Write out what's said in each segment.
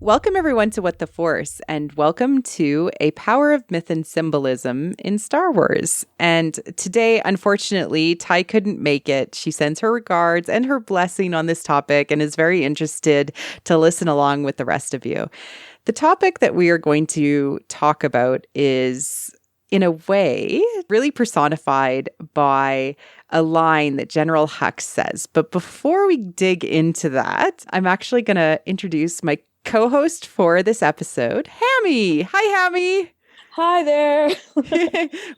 Welcome, everyone, to What the Force, and welcome to A Power of Myth and Symbolism in Star Wars. And today, unfortunately, Ty couldn't make it. She sends her regards and her blessing on this topic and is very interested to listen along with the rest of you. The topic that we are going to talk about is, in a way, really personified by a line that General Hux says. But before we dig into that, I'm actually going to introduce my co-host for this episode, Hammy. Hi, Hammy. Hi there.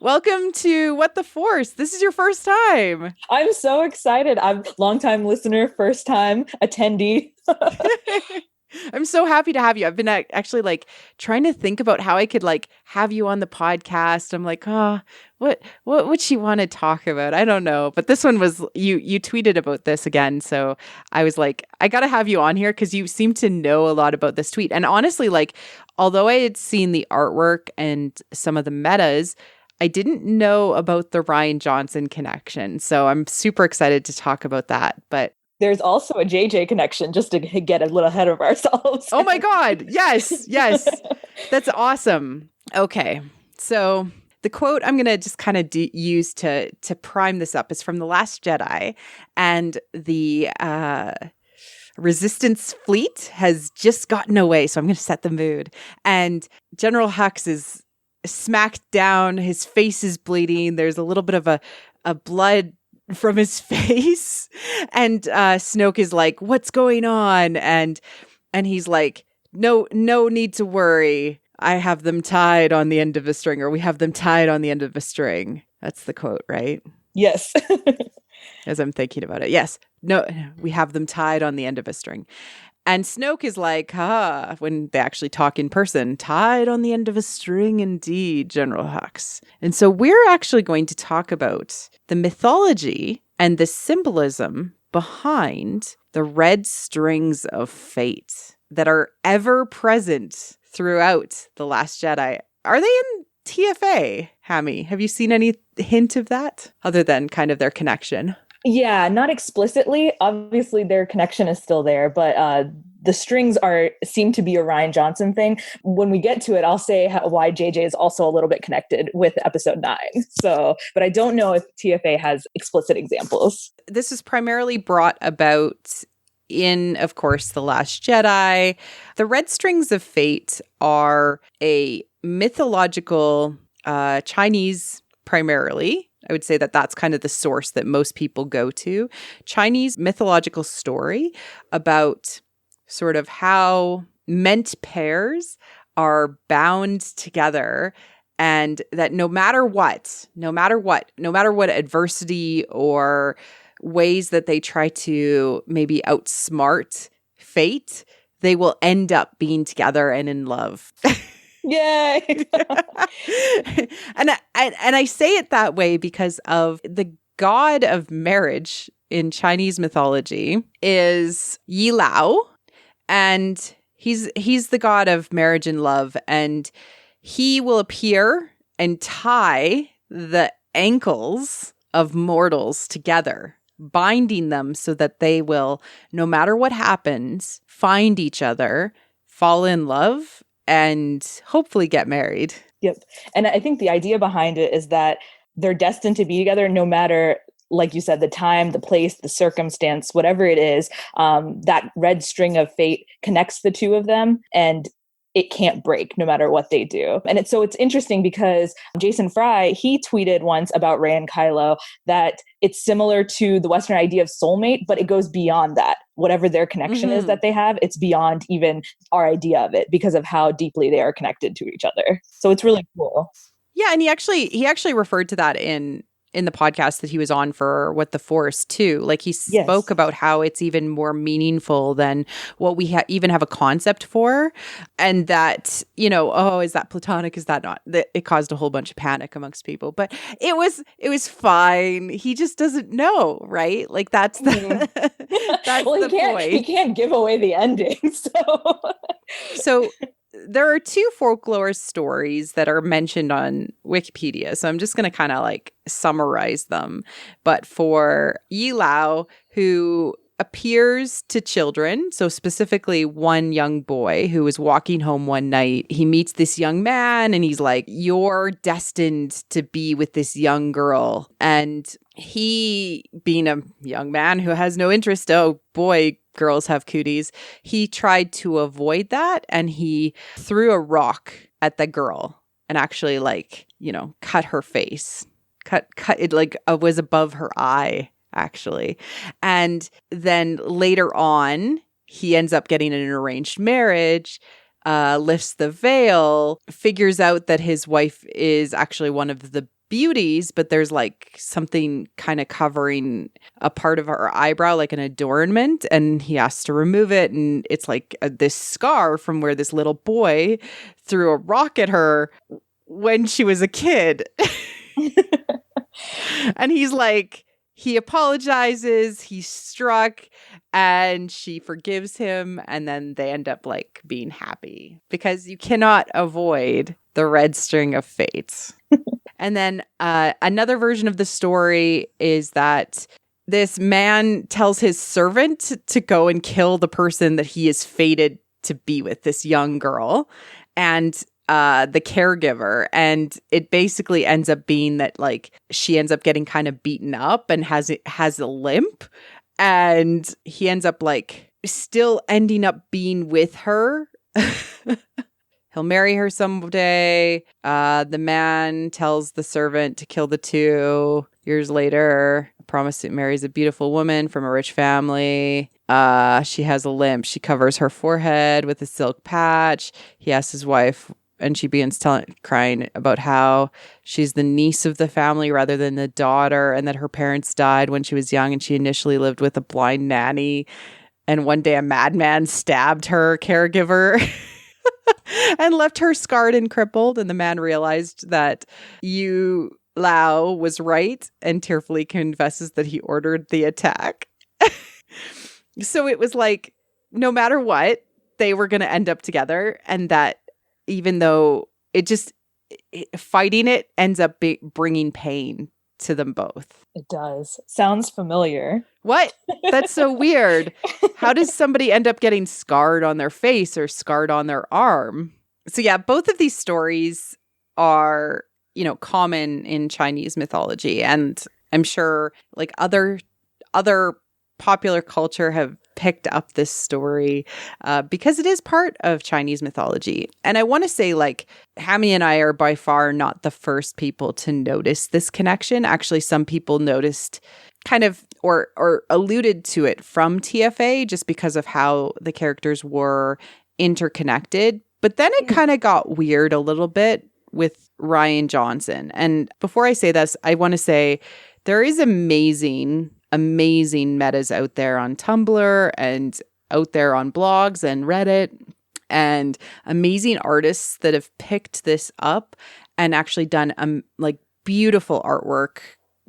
Welcome to What the Force. This is your first time. I'm so excited. I'm a longtime listener, first time attendee. I'm so happy to have you. I've been actually trying to think about how I could have you on the podcast. I'm like, what would she want to talk about? I don't know. But this one was you tweeted about this again. So I was like, I got to have you on here because you seem to know a lot about this tweet. And honestly, although I had seen the artwork and some of the metas, I didn't know about the Rian Johnson connection. So I'm super excited to talk about that. But there's also a JJ connection, just to get a little ahead of ourselves. Oh my God. Yes. That's awesome. Okay. So the quote I'm going to just kind of use to prime this up is from The Last Jedi. And the Resistance fleet has just gotten away. So I'm going to set the mood. And General Hux is smacked down. His face is bleeding. There's a little bit of a blood from his face, and Snoke is like, "What's going on?" And he's like, "No need to worry. I have them tied on the end of a string, or we have them tied on the end of a string." That's the quote, right? Yes. As I'm thinking about it, yes. No, we have them tied on the end of a string. And Snoke is like, when they actually talk in person, tied on the end of a string indeed, General Hux. And so we're actually going to talk about the mythology and the symbolism behind the red strings of fate that are ever present throughout The Last Jedi. Are they in TFA, Hammy? Have you seen any hint of that other than kind of their connection? Yeah, not explicitly. Obviously, their connection is still there, but the strings seem to be a Rian Johnson thing. When we get to it, I'll say why JJ is also a little bit connected with Episode 9. So, but I don't know if TFA has explicit examples. This is primarily brought about in, of course, The Last Jedi. The red strings of fate are a mythological Chinese, primarily. I would say that that's kind of the source that most people go to. Chinese mythological story about sort of how meant pairs are bound together, and that no matter what adversity or ways that they try to maybe outsmart fate, they will end up being together and in love. Yay! And I say it that way because of the god of marriage in Chinese mythology is Yi Lao, and he's the god of marriage and love, and he will appear and tie the ankles of mortals together, binding them so that they will, no matter what happens, find each other, fall in love, and hopefully get married. Yep. And I think the idea behind it is that they're destined to be together no matter, like you said, the time, the place, the circumstance, whatever it is. That red string of fate connects the two of them, and it can't break no matter what they do. And it's interesting because Jason Fry, he tweeted once about Rey and Kylo that it's similar to the Western idea of soulmate, but it goes beyond that. Whatever their connection is that they have, it's beyond even our idea of it because of how deeply they are connected to each other. So it's really cool. Yeah, and he actually referred to that in the podcast that he was on for What the Force too. Like he spoke about how it's even more meaningful than what we even have a concept for. And that, is that platonic? Is that not? It caused a whole bunch of panic amongst people, but it was fine. He just doesn't know, right? Like that's the, that's well, the point. He can't give away the ending. So there are two folklore stories that are mentioned on Wikipedia. So I'm just going to kind of summarize them. But for Yi Lao, who appears to children. So specifically one young boy who was walking home one night, he meets this young man and he's like, "You're destined to be with this young girl." And he, being a young man who has no interest, oh boy, girls have cooties, he tried to avoid that and he threw a rock at the girl and actually cut her face. Cut it was above her eye, actually. And then later on, he ends up getting an arranged marriage, lifts the veil, figures out that his wife is actually one of the beauties, but there's something kind of covering a part of her eyebrow, like an adornment, and he has to remove it. And it's this scar from where this little boy threw a rock at her when she was a kid. And he apologizes, he's struck, and she forgives him, and then they end up being happy because you cannot avoid the red string of fate. And then another version of the story is that this man tells his servant to go and kill the person that he is fated to be with, this young girl. And the caregiver, and it basically ends up being that she ends up getting kind of beaten up and has a limp, and he ends up still ending up being with her. He'll marry her someday. The man tells the servant to kill the two. Years later, marries a beautiful woman from a rich family. She has a limp. She covers her forehead with a silk patch. He asks his wife, and she begins crying about how she's the niece of the family rather than the daughter, and that her parents died when she was young, and she initially lived with a blind nanny. And one day a madman stabbed her caregiver and left her scarred and crippled. And the man realized that Yu Lao was right and tearfully confesses that he ordered the attack. So it was no matter what, they were going to end up together, and that even though fighting it ends up bringing pain to them both. It does. Sounds familiar. What? That's so weird. How does somebody end up getting scarred on their face or scarred on their arm? So yeah, both of these stories are, common in Chinese mythology. And I'm sure other popular culture have picked up this story because it is part of Chinese mythology. And I want to say Hammy and I are by far not the first people to notice this connection. Actually, some people noticed kind of or alluded to it from TFA just because of how the characters were interconnected. But then it kind of got weird a little bit with Rian Johnson. And before I say this, I want to say there is amazing metas out there on Tumblr and out there on blogs and Reddit, and amazing artists that have picked this up and actually done beautiful artwork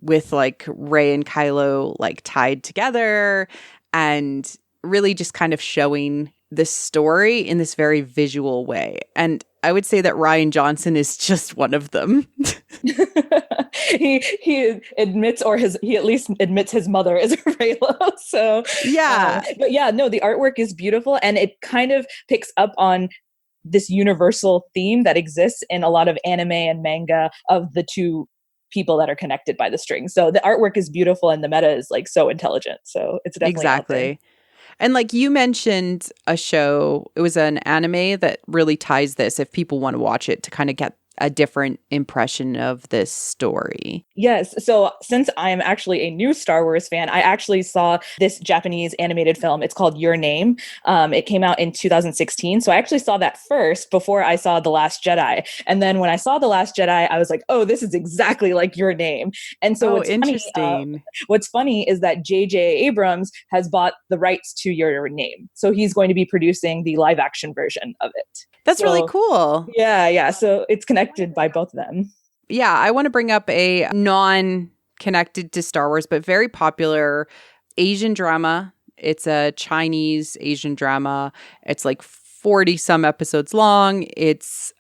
with Rey and Kylo tied together, and really just kind of showing this story in this very visual way. And I would say that Rian Johnson is just one of them. he admits, or he at least admits his mother is a Raylo. So yeah, but yeah, no, the artwork is beautiful, and it kind of picks up on this universal theme that exists in a lot of anime and manga of the two people that are connected by the string. So the artwork is beautiful, and the meta is so intelligent. So it's definitely exactly. And you mentioned a show, it was an anime that really ties this, if people want to watch it, to kind of get a different impression of this story. Yes. So since I'm actually a new Star Wars fan, I actually saw this Japanese animated film. It's called Your Name. It came out in 2016. So I actually saw that first before I saw The Last Jedi. And then when I saw The Last Jedi, I was like, oh, this is exactly like Your Name. And so what's funny is that J.J. Abrams has bought the rights to Your Name. So he's going to be producing the live action version of it. That's really cool. Yeah. So it's connected by both of them. Yeah, I want to bring up a non-connected to Star Wars, but very popular Asian drama. It's a Chinese Asian drama. It's 40 some episodes long. It's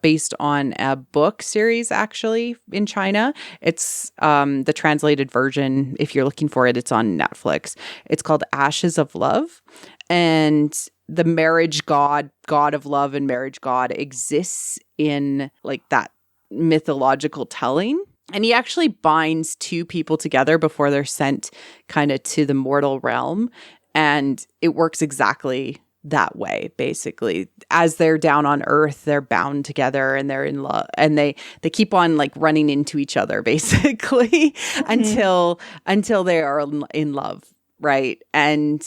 based on a book series, actually, in China. It's the translated version. If you're looking for it, it's on Netflix. It's called Ashes of Love. And the marriage god of love and marriage god exists in like that mythological telling. And he actually binds two people together before they're sent kind of to the mortal realm. And it works exactly that way, basically. As they're down on earth, they're bound together and they're in love. And they keep on like running into each other, basically, until they are in love, right? And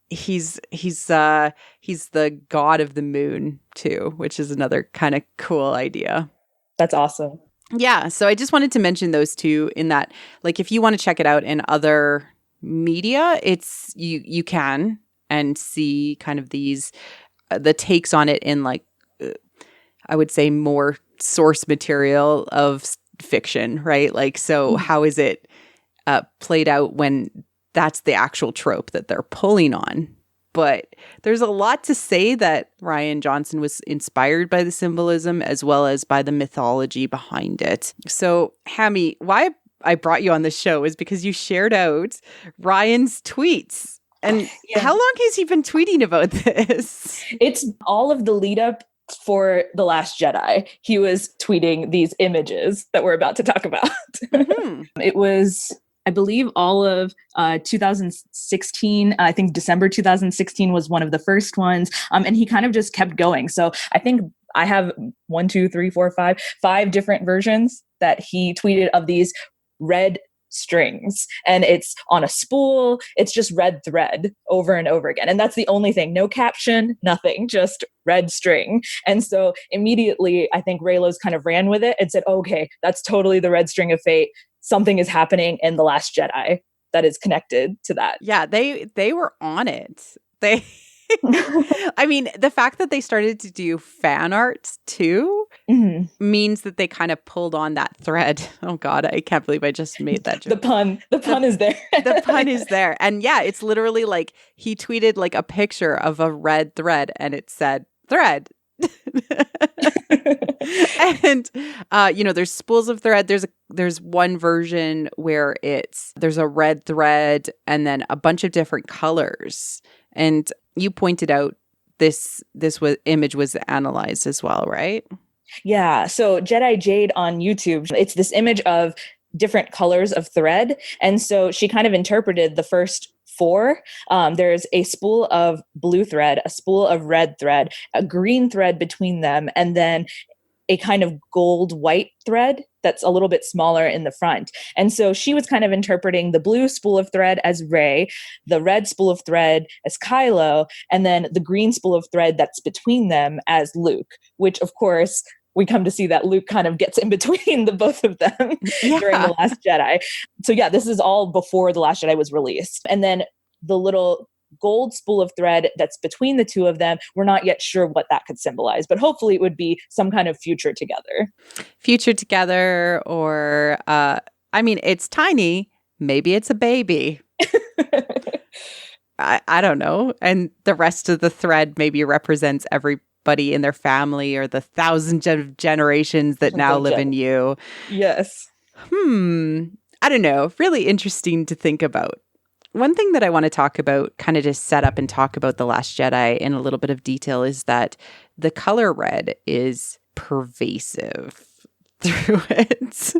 he's the god of the moon too, which is another kind of cool idea. That's awesome. Yeah, so I just wanted to mention those two in that, like, if you want to check it out in other media, it's you can and see kind of these the takes on it in like I would say more source material of fiction, right? Like, so how is it played out when that's the actual trope that they're pulling on? But there's a lot to say that Rian Johnson was inspired by the symbolism as well as by the mythology behind it. So, Hammy, why I brought you on the show is because you shared out Ryan's tweets. And how long has he been tweeting about this? It's all of the lead up for The Last Jedi. He was tweeting these images that we're about to talk about. It was, I believe, all of 2016. I think December 2016 was one of the first ones. And he kind of just kept going. So I think I have 5 different versions that he tweeted of these red strings, and it's on a spool. It's just red thread over and over again. And that's the only thing. No caption, nothing, just red string. And so immediately, I think Raylos kind of ran with it and said, okay, that's totally the red string of fate. Something is happening in The Last Jedi that is connected to that. Yeah, they were on it. They I mean, the fact that they started to do fan art too means that they kind of pulled on that thread. Oh God, I can't believe I just made that joke. The pun is there. The pun is there. And yeah, it's literally like he tweeted like a picture of a red thread and it said thread. And there's spools of thread. There's one version where there's a red thread and then a bunch of different colors. And you pointed out this image was analyzed as well, right? Yeah. So Jedi Jade on YouTube, it's this image of different colors of thread. And so she kind of interpreted the first 4. There's a spool of blue thread, a spool of red thread, a green thread between them, and then a kind of gold-white thread that's a little bit smaller in the front. And so she was kind of interpreting the blue spool of thread as Rey, the red spool of thread as Kylo, and then the green spool of thread that's between them as Luke, which of course we come to see that Luke kind of gets in between the both of them during The Last Jedi. So yeah, this is all before The Last Jedi was released. And then the little gold spool of thread that's between the two of them, we're not yet sure what that could symbolize, but hopefully it would be some kind of future together. Future together, or it's tiny. Maybe it's a baby. I don't know. And the rest of the thread maybe represents everybody in their family or the thousands of generations that now live in you. Yes. I don't know. Really interesting to think about. One thing that I want to talk about, kind of just set up and talk about The Last Jedi in a little bit of detail, is that the color red is pervasive through it.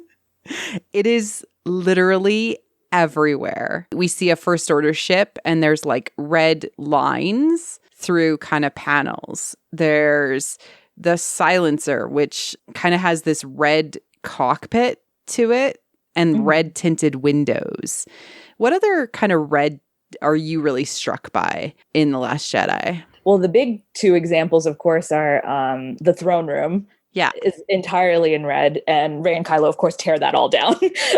It is literally everywhere. We see a First Order ship and there's like red lines through kind of panels. There's the silencer, which kind of has this red cockpit to it and red tinted windows. What other kind of red are you really struck by in The Last Jedi? Well, the big 2 examples, of course, are the throne room. Yeah. Is entirely in red, and Rey and Kylo, of course, tear that all down.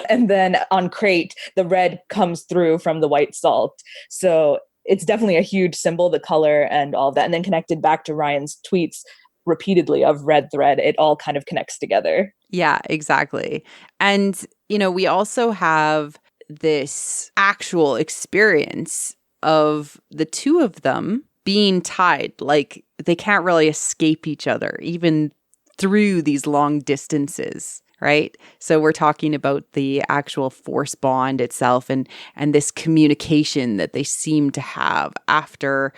And then on Crate, the red comes through from the white salt. So it's definitely a huge symbol, the color and all of that. And then connected back to Ryan's tweets repeatedly of red thread, it all kind of connects together. Yeah, exactly. And, we also have this actual experience of the 2 of them being tied, like they can't really escape each other, even through these long distances, right? So we're talking about the actual force bond itself and this communication that they seem to have after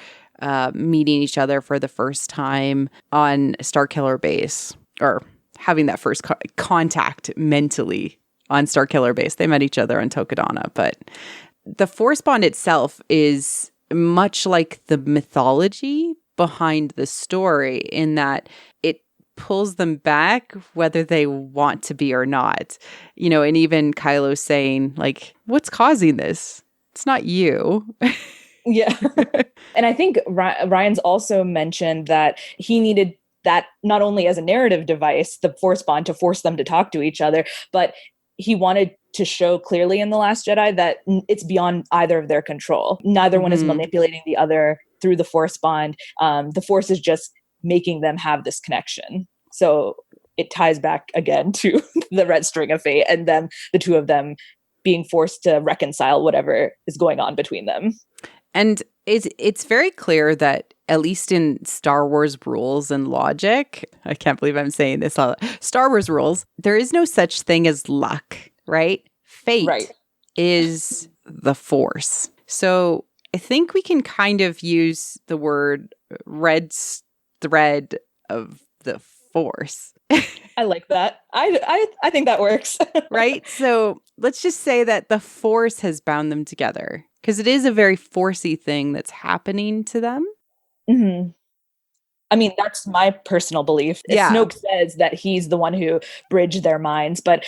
meeting each other for the first time on Starkiller Base, or having that first contact mentally on Starkiller Base. They met each other on Tokodana, but the force bond itself is much like the mythology behind the story, in that it pulls them back whether they want to be or not. You know, and even Kylo saying, like, what's causing this? It's not you. Yeah. And I think Ryan's also mentioned that he needed that not only as a narrative device, the force bond, to force them to talk to each other, but he wanted to show clearly in The Last Jedi that it's beyond either of their control. Neither one is manipulating the other through the force bond. The force is just making them have this connection. So it ties back again to the red string of fate, and then the two of them being forced to reconcile whatever is going on between them. And it's very clear that, at least in Star Wars rules and logic, I can't believe I'm saying this, Star Wars rules, there is no such thing as luck, right? Fate is the force. So I think we can kind of use the word red thread of the force. I like that. I think that works. Right? So let's just say that the force has bound them together, because it is a very forcey thing that's happening to them. Mm-hmm. I mean, that's my personal belief. Yeah. Snoke says that he's the one who bridged their minds, but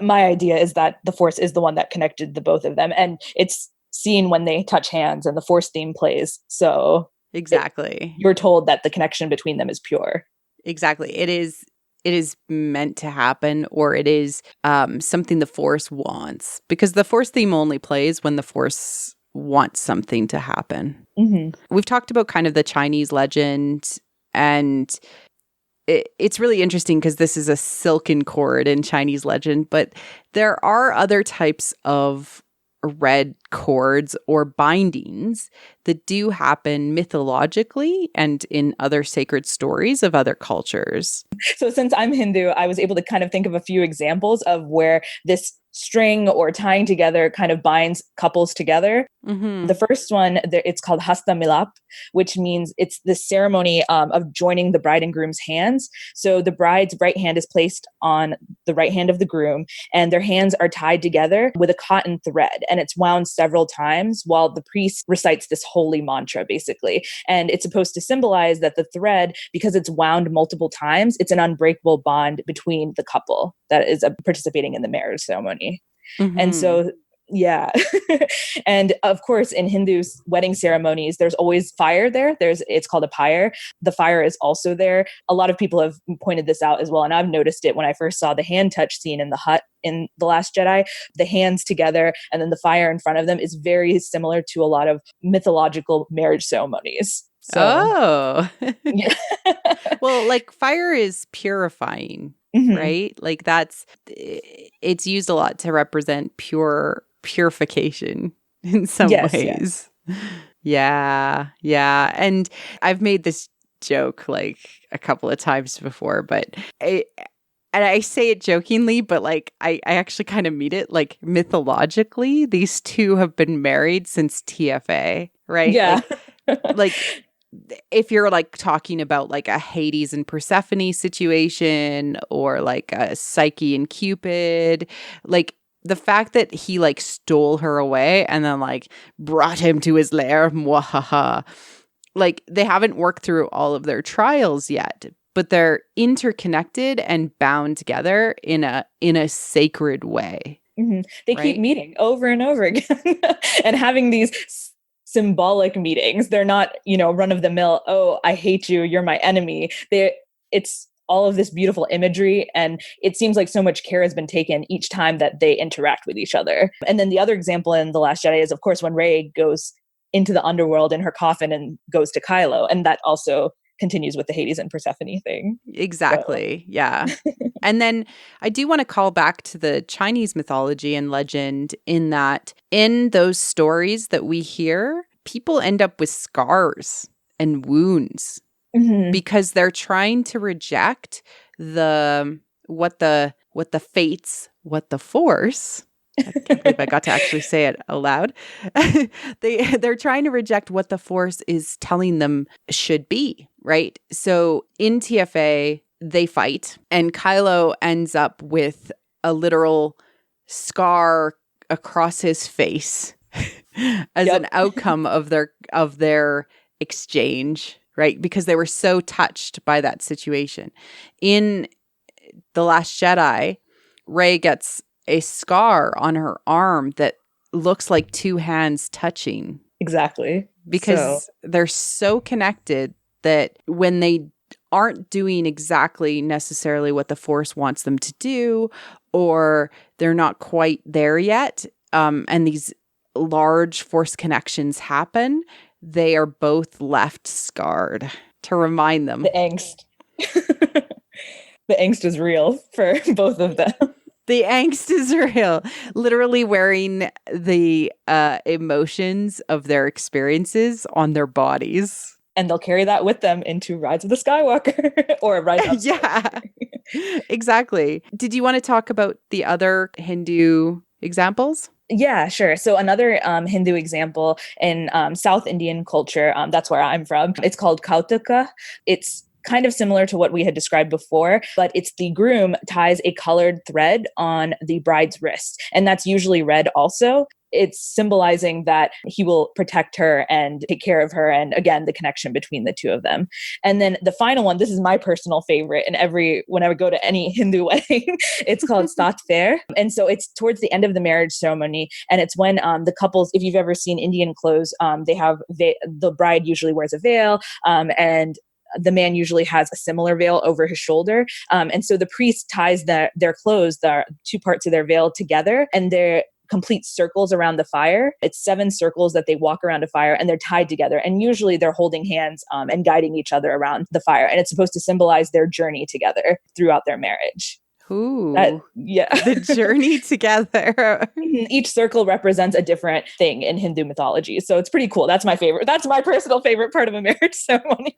my idea is that the Force is the one that connected the both of them, and it's seen when they touch hands and the Force theme plays. So exactly, you're told that the connection between them is pure. Exactly, it is meant to happen, or it is something the Force wants, because the Force theme only plays when the Force wants something to happen. Mm-hmm. We've talked about kind of the Chinese legend, and it's really interesting because this is a silken cord in Chinese legend, but there are other types of red cords or bindings that do happen mythologically and in other sacred stories of other cultures. So since I'm Hindu, I was able to kind of think of a few examples of where this string or tying together kind of binds couples together. Mm-hmm. The first one, it's called Hasta Milap, which means it's the ceremony of joining the bride and groom's hands. So the bride's right hand is placed on the right hand of the groom, and their hands are tied together with a cotton thread, and it's wound several times while the priest recites this holy mantra, basically. And it's supposed to symbolize that the thread, because it's wound multiple times, it's an unbreakable bond between the couple that is participating in the marriage ceremony. Mm-hmm. And so yeah. And of course, in Hindu wedding ceremonies, there's always fire there. It's called a pyre. The fire is also there. A lot of people have pointed this out as well. And I've noticed it when I first saw the hand touch scene in the hut in The Last Jedi. The hands together and then the fire in front of them is very similar to a lot of mythological marriage ceremonies. So, yeah. Well, like fire is purifying, right? Like it's used a lot to represent purification in some ways. Yes. Yeah. And I've made this joke like a couple of times before, but I say it jokingly, but like I actually kind of mean it. Like mythologically, these two have been married since TFA, right? Yeah. Like if you're like talking about like a Hades and Persephone situation, or like a Psyche and Cupid, like the fact that he like stole her away and then like brought him to his lair, mwahaha, like they haven't worked through all of their trials yet, but they're interconnected and bound together in a sacred way. Mm-hmm. They keep meeting over and over again and having these symbolic meetings. They're not, run of the mill, oh, I hate you, you're my enemy. It's all of this beautiful imagery, and it seems like so much care has been taken each time that they interact with each other. And then the other example in The Last Jedi is, of course, when Rey goes into the underworld in her coffin and goes to Kylo, and that also continues with the Hades and Persephone thing. Exactly. So. Yeah. And then I do want to call back to the Chinese mythology and legend, in that in those stories that we hear, people end up with scars and wounds because they're trying to reject what the force. I can't believe I got to actually say it aloud. They're trying to reject what the force is telling them should be, right? So in TFA, they fight, and Kylo ends up with a literal scar across his face as an outcome of their exchange, right? Because they were so touched by that situation. In The Last Jedi, Rey gets a scar on her arm that looks like two hands touching. Exactly. Because they're so connected that when they aren't doing exactly necessarily what the Force wants them to do, or they're not quite there yet, and these large Force connections happen, they are both left scarred to remind them. The angst. The angst is real for both of them. The angst is real. Literally wearing the emotions of their experiences on their bodies. And they'll carry that with them into Rise of the Skywalker or Rise of Yeah, exactly. Did you want to talk about the other Hindu examples? Yeah, sure. So another Hindu example in South Indian culture, that's where I'm from. It's called Kautaka. It's kind of similar to what we had described before, but it's the groom ties a colored thread on the bride's wrist. And that's usually red also. It's symbolizing that he will protect her and take care of her. And again, the connection between the two of them. And then the final one, this is my personal favorite. And when I would go to any Hindu wedding, it's called Sat Fair. And so it's towards the end of the marriage ceremony. And it's when the couples, if you've ever seen Indian clothes, the bride usually wears a veil, and the man usually has a similar veil over his shoulder. And so the priest ties their clothes, the two parts of their veil together, and they're complete circles around the fire. It's 7 circles that they walk around a fire, and they're tied together. And usually they're holding hands and guiding each other around the fire. And it's supposed to symbolize their journey together throughout their marriage. Ooh, yeah. The journey together. Each circle represents a different thing in Hindu mythology. So it's pretty cool. That's my favorite. That's my personal favorite part of a marriage ceremony.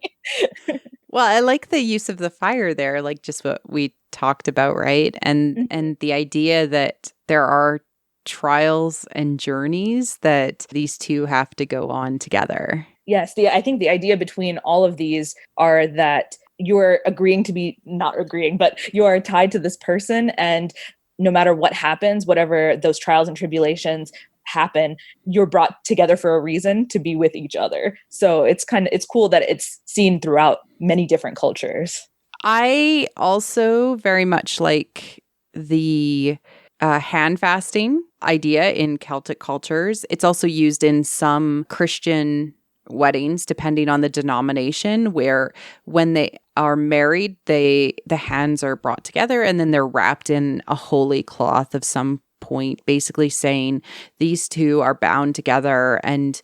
Well, I like the use of the fire there, like just what we talked about, right? And the idea that there are trials and journeys that these two have to go on together. Yes, I think the idea between all of these are that you're agreeing to be not agreeing, but you are tied to this person, and no matter what happens, whatever those trials and tribulations happen, you're brought together for a reason to be with each other. So it's cool that it's seen throughout many different cultures. I also very much like the hand fasting idea in Celtic cultures. It's also used in some Christian weddings, depending on the denomination, where when they are married, the hands are brought together and then they're wrapped in a holy cloth of some point, basically saying these two are bound together and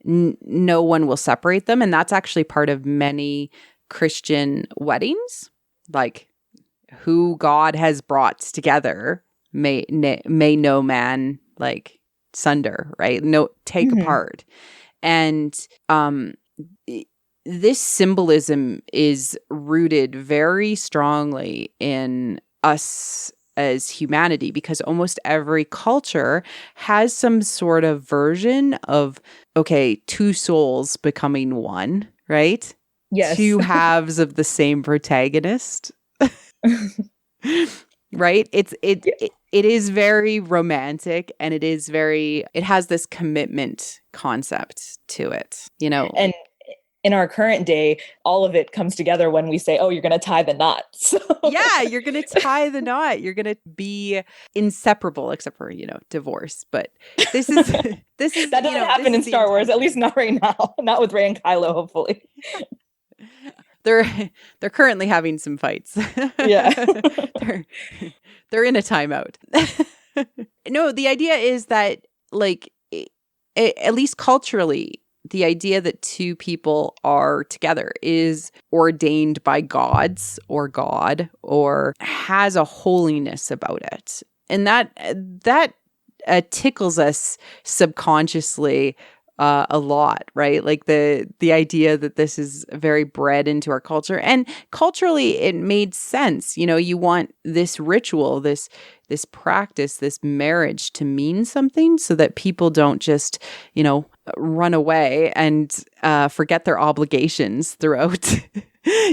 no one will separate them. And that's actually part of many Christian weddings, like who God has brought together may no man like sunder, right? No, take apart. And this symbolism is rooted very strongly in us as humanity, because almost every culture has some sort of version of, okay, 2 souls becoming one, right? Yes. 2 halves of the same protagonist. Right? It is very romantic, and it has this commitment concept to it, you know. And in our current day, all of it comes together when we say, oh, you're going to tie the knot. So. Yeah, you're going to tie the knot. You're going to be inseparable, except for, divorce. But this is that doesn't happen in Star Wars, at least not right now. Not with Rey and Kylo, hopefully. They're currently having some fights. Yeah. they're in a timeout. No, the idea is that, like, at least culturally, the idea that 2 people are together is ordained by gods or God, or has a holiness about it. And that tickles us subconsciously a lot, right? Like the idea that this is very bred into our culture, and culturally it made sense. You know, you want this ritual, this practice, this marriage to mean something, so that people don't just, you know, run away and forget their obligations throughout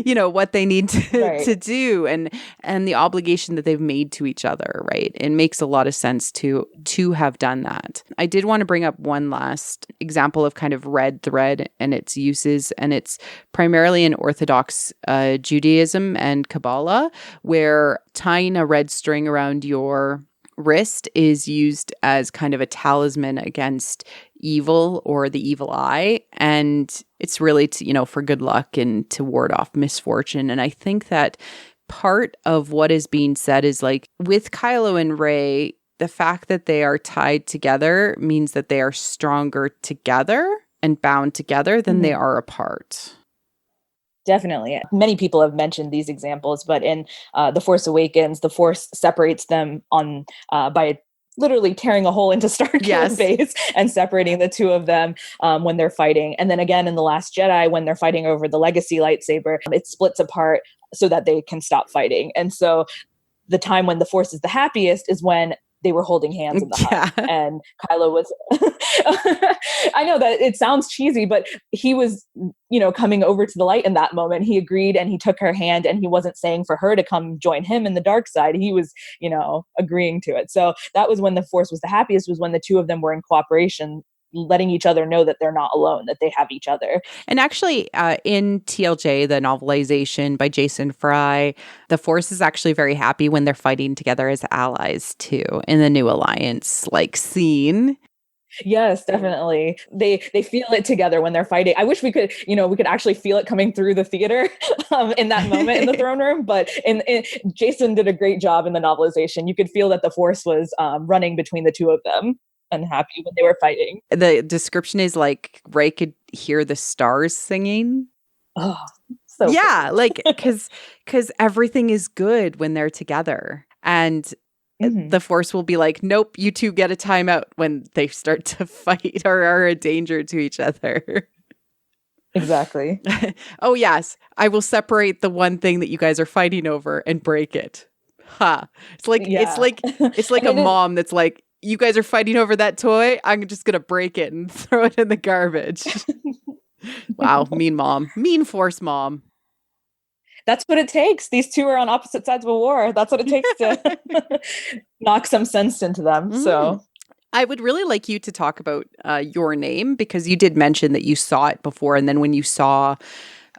you know what they need Right. to do, and the obligation that they've made to each other, right? It makes a lot of sense to have done that. I did want to bring up one last example of kind of red thread and its uses, and it's primarily in Orthodox Judaism and Kabbalah, where tying a red string around your wrist is used as kind of a talisman against evil or the evil eye, and it's really to, you know, for good luck and to ward off misfortune. And I think that part of what is being said is like with Kylo and Rey, the fact that they are tied together means that they are stronger together and bound together than they are apart. Definitely. Many people have mentioned these examples, but in The Force Awakens, the Force separates them on by literally tearing a hole into Starkiller Base and separating the two of them when they're fighting. And then again in The Last Jedi, when they're fighting over the Legacy lightsaber, it splits apart so that they can stop fighting. And so the time when the Force is the happiest is when they were holding hands in the hut. And Kylo was, I know that it sounds cheesy, but he was, you know, coming over to the light in that moment. He agreed and he took her hand, and he wasn't saying for her to come join him in the dark side. He was, you know, agreeing to it. So that was when the Force was the happiest, was when the two of them were in cooperation, letting each other know that they're not alone, that they have each other. And actually, in TLJ, the novelization by Jason Fry, the Force is actually very happy when they're fighting together as allies too, in the New Alliance like scene. Yes, definitely. They feel it together when they're fighting. I wish we could, you know, we could actually feel it coming through the theater in that moment in the throne room. But Jason did a great job in the novelization. You could feel that the Force was running between the two of them and happy when they were fighting. The description is like Rey could hear the stars singing. Oh, so yeah, cool. Like because everything is good when they're together, and the Force will be like, nope, you two get a timeout when they start to fight or are a danger to each other. Exactly. Oh yes, I will separate the one thing that you guys are fighting over and break it. Ha! It's like it's like a mom that's like, you guys are fighting over that toy, I'm just gonna break it and throw it in the garbage. Wow, mean mom. Mean Force mom. That's what it takes. These two are on opposite sides of a war. That's what it takes to knock some sense into them. So I would really like you to talk about your name, because you did mention that you saw it before, and then when you saw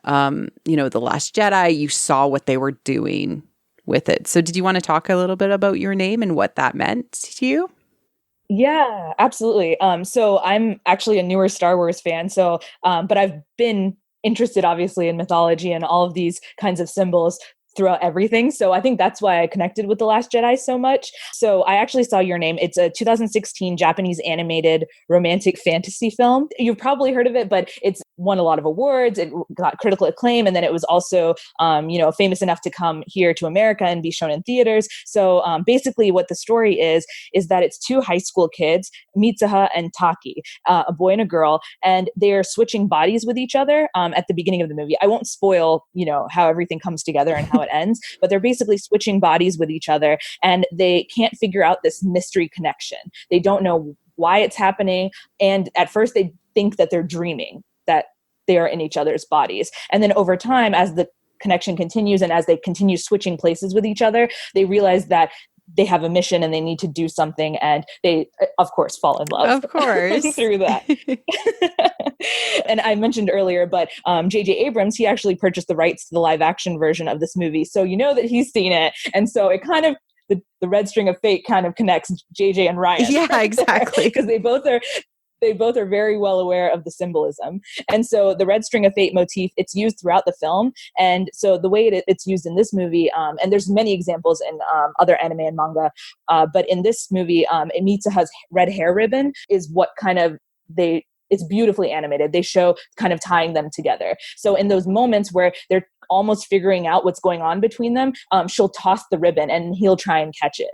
you know, The Last Jedi, you saw what they were doing with it. So did you want to talk a little bit about your name and what that meant to you? Yeah, absolutely. So I'm actually a newer Star Wars fan. So, but I've been interested obviously in mythology and all of these kinds of symbols throughout everything. So I think that's why I connected with The Last Jedi so much. So I actually saw Your Name. It's a 2016 Japanese animated romantic fantasy film. You've probably heard of it, but it's won a lot of awards. It got critical acclaim. And then it was also, you know, famous enough to come here to America and be shown in theaters. So basically what the story is that it's two high school kids, Mitsuha and Taki, a boy and a girl, and they're switching bodies with each other at the beginning of the movie. I won't spoil, you know, how everything comes together and how it ends, but they're basically switching bodies with each other, and they can't figure out this mystery connection. They don't know why it's happening. And at first they think that they're dreaming, that they are in each other's bodies. And then over time, as the connection continues and as they continue switching places with each other, they realize that they have a mission and they need to do something. And they, of course, fall in love. Of course. Through that. And I mentioned earlier, but J.J. Abrams, he actually purchased the rights to the live action version of this movie. So you know that he's seen it. And so it kind of, the red string of fate kind of connects JJ and Ryan. Yeah, exactly. Because they both are very well aware of the symbolism. And so the red string of fate motif, it's used throughout the film. And so the way it's used in this movie, and there's many examples in other anime and manga, but in this movie, Mitsuha's red hair ribbon is what kind of it's beautifully animated. They show kind of tying them together. So in those moments where they're almost figuring out what's going on between them, she'll toss the ribbon and he'll try and catch it.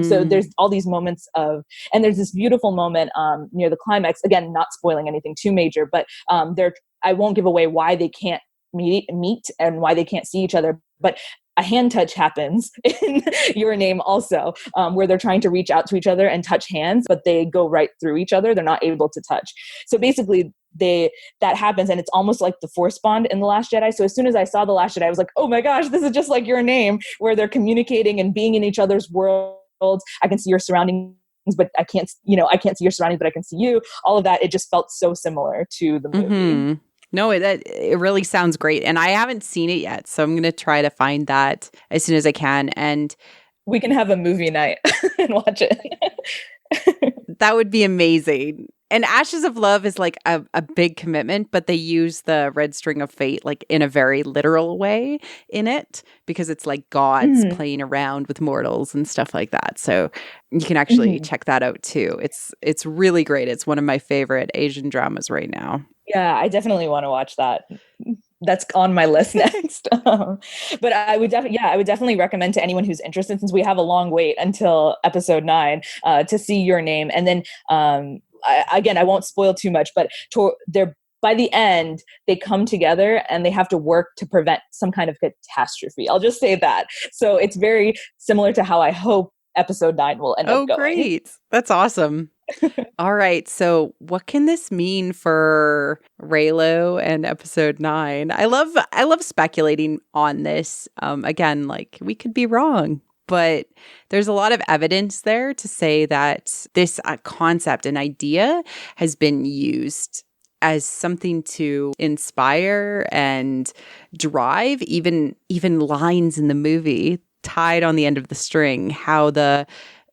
So there's all these moments of, and there's this beautiful moment near the climax, again, not spoiling anything too major, but I won't give away why they can't meet and why they can't see each other, but a hand touch happens in Your Name also, where they're trying to reach out to each other and touch hands, but they go right through each other. They're not able to touch. So basically that happens, and it's almost like the Force bond in The Last Jedi. So as soon as I saw The Last Jedi, I was like, oh my gosh, this is just like Your Name, where they're communicating and being in each other's worlds. I can see your surroundings, but I can't see your surroundings, but I can see you. All of that, it just felt so similar to the movie. Mm-hmm. No, it really sounds great. And I haven't seen it yet, so I'm going to try to find that as soon as I can. And we can have a movie night and watch it. That would be amazing. And Ashes of Love is like a big commitment, but they use the red string of fate like in a very literal way in it, because it's like gods playing around with mortals and stuff like that. So you can actually check that out too. It's really great. It's one of my favorite Asian dramas right now. Yeah, I definitely want to watch that. That's on my list next. But I would definitely recommend to anyone who's interested, since we have a long wait until episode 9, to see Your Name. And then I won't spoil too much, but by the end, they come together and they have to work to prevent some kind of catastrophe. I'll just say that. So it's very similar to how I hope episode 9 will end up going. Oh, great. That's awesome. All right. So what can this mean for Reylo and episode 9? I love speculating on this. Again, like, we could be wrong, but there's a lot of evidence there to say that this concept and idea has been used as something to inspire and drive even lines in the movie tied on the end of the string, how the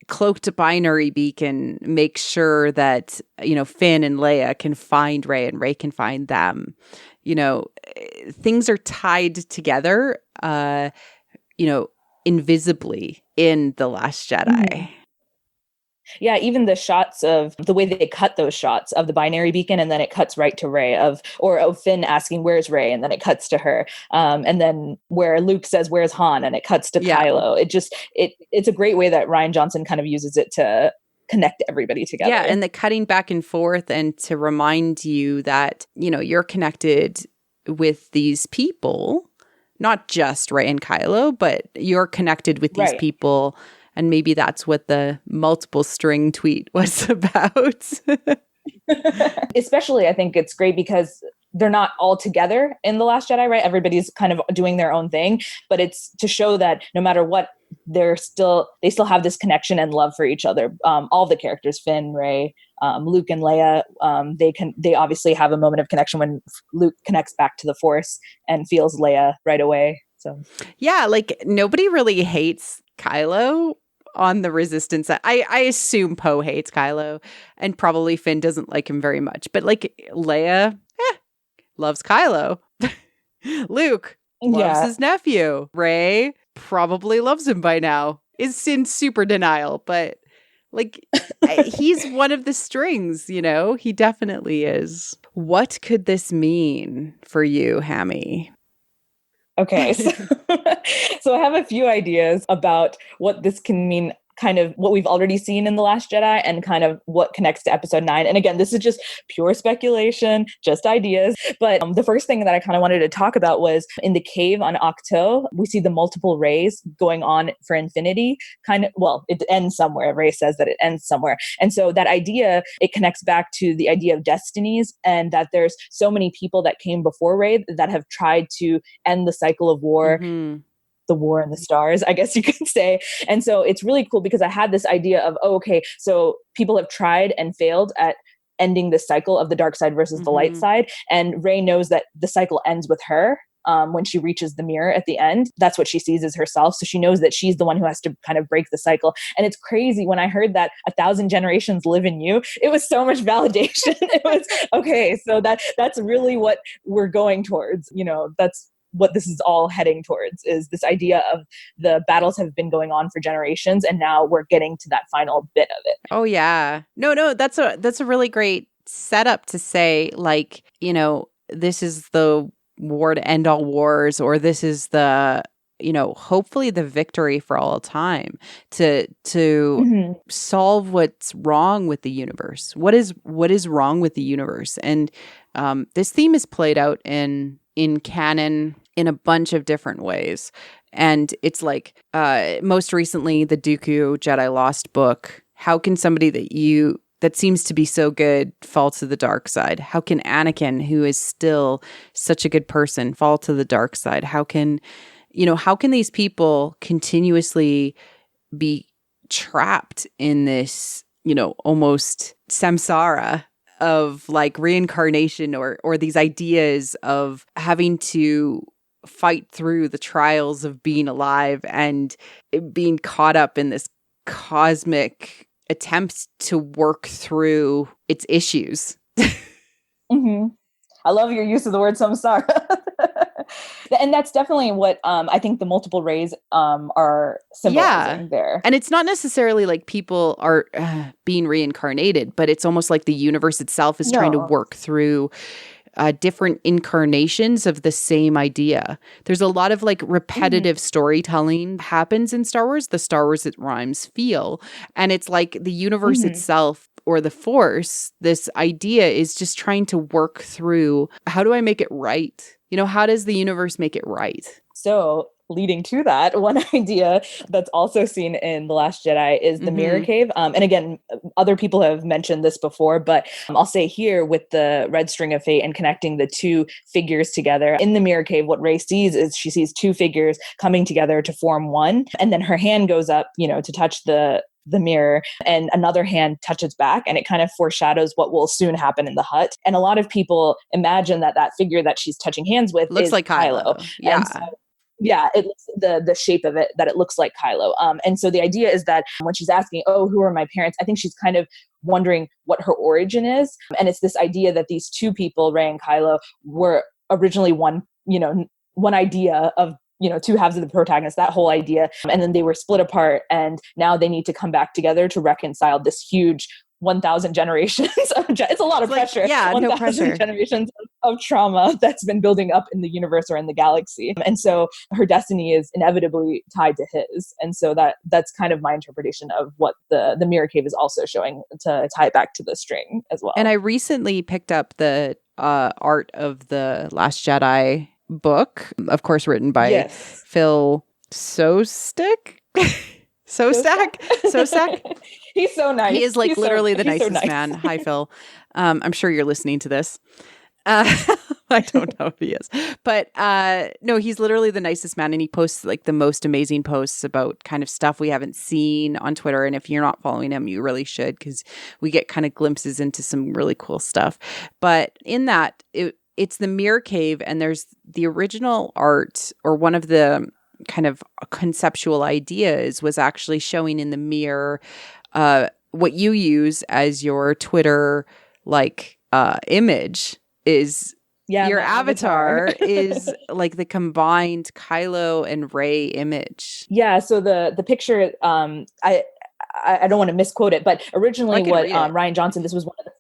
cloaked binary beacon makes sure that, Finn and Leia can find Rey and Rey can find them. Things are tied together, invisibly in The Last Jedi. Yeah, even the shots of the way they cut those shots of the binary beacon, and then it cuts right to Rey of Finn asking, where's Rey? And then it cuts to her. And then where Luke says, where's Han? And it cuts to Kylo. It's a great way that Rian Johnson kind of uses it to connect everybody together. Yeah, and the cutting back and forth, and to remind you that, you're connected with these people, not just Rey and Kylo, but you're connected with these people. And maybe that's what the multiple string tweet was about. Especially, I think it's great because they're not all together in The Last Jedi, right? Everybody's kind of doing their own thing, but it's to show that no matter what, they still have this connection and love for each other. All the characters, Finn, Rey, Luke, and Leia, they obviously have a moment of connection when Luke connects back to the Force and feels Leia right away. So yeah, like, nobody really hates Kylo on the Resistance. I assume Poe hates Kylo, and probably Finn doesn't like him very much. But like, Leia loves Kylo. Luke loves his nephew. Rey probably loves him by now. Is in super denial, but like, he's one of the strings, he definitely is. What could this mean for you, Hammy? Okay, so I have a few ideas about what this can mean, kind of what we've already seen in The Last Jedi and kind of what connects to episode 9. And again, this is just pure speculation, just ideas. But the first thing that I kind of wanted to talk about was in the cave on Ahch-To, we see the multiple rays going on for infinity. It ends somewhere. Rey says that it ends somewhere. And so that idea, it connects back to the idea of destinies, and that there's so many people that came before Rey that have tried to end the cycle of war. The war in the stars, I guess you could say. And so it's really cool because I had this idea of, so people have tried and failed at ending this cycle of the dark side versus the light side. And Rey knows that the cycle ends with her. When she reaches the mirror at the end, that's what she sees as herself. So she knows that she's the one who has to kind of break the cycle. And it's crazy when I heard that 1,000 generations live in you, it was so much validation. It was, okay, so that's really what we're going towards. That's what this is all heading towards, is this idea of the battles have been going on for generations, and now we're getting to that final bit of it. Oh yeah. No, that's a really great setup to say, like, this is the war to end all wars, or this is the, hopefully the victory for all time to Mhm. solve what's wrong with the universe. What is wrong with the universe? And this theme is played out in canon in a bunch of different ways. And it's like most recently the Dooku Jedi Lost book. How can somebody that seems to be so good fall to the dark side? How can Anakin, who is still such a good person, fall to the dark side? How can these people continuously be trapped in this, almost samsara of like reincarnation or these ideas of having to fight through the trials of being alive and being caught up in this cosmic attempt to work through its issues. Hmm. I love your use of the word samsara. And that's definitely what I think the multiple rays are symbolizing there. And it's not necessarily like people are being reincarnated, but it's almost like the universe itself is trying to No. work through different incarnations of the same idea. There's a lot of like repetitive storytelling happens in Star Wars, the Star Wars it rhymes feel. And it's like the universe itself or the Force, this idea is just trying to work through, how do I make it right? How does the universe make it right? So leading to that, one idea that's also seen in The Last Jedi is the mirror cave. And again, other people have mentioned this before, but I'll say here with the red string of fate and connecting the two figures together in the mirror cave, what Rey sees is she sees two figures coming together to form one. And then her hand goes up, to touch the mirror, and another hand touches back, and it kind of foreshadows what will soon happen in the hut. And a lot of people imagine that figure that she's touching hands with Looks is like Kylo. Yeah. And so yeah, it looks the shape of it, that it looks like Kylo. And so the idea is that when she's asking, oh, who are my parents? I think she's kind of wondering what her origin is. And it's this idea that these two people, Rey and Kylo, were originally one idea of, two halves of the protagonist, that whole idea. And then they were split apart, and now they need to come back together to reconcile this huge 1,000 generations of it's a lot of pressure. Yeah, 1,000 no pressure. generations of trauma that's been building up in the universe or in the galaxy. And so her destiny is inevitably tied to his. And so that's kind of my interpretation of what the mirror cave is also showing, to tie it back to the string as well. And I recently picked up the art of the Last Jedi book, of course, written by Phil Sostek. Sostak. He's so nice. He is like literally the nicest man. Hi, Phil. I'm sure you're listening to this. I don't know if he is, but no, he's literally the nicest man, and he posts like the most amazing posts about kind of stuff we haven't seen on Twitter. And if you're not following him, you really should, because we get kind of glimpses into some really cool stuff. But in that, it's the mirror cave, and there's the original art, or one of the kind of conceptual ideas was actually showing in the mirror what you use as your Twitter image is your avatar is like the combined Kylo and Rey image. Yeah, so the picture, I don't want to misquote it, but originally what Rian Johnson, this was one of the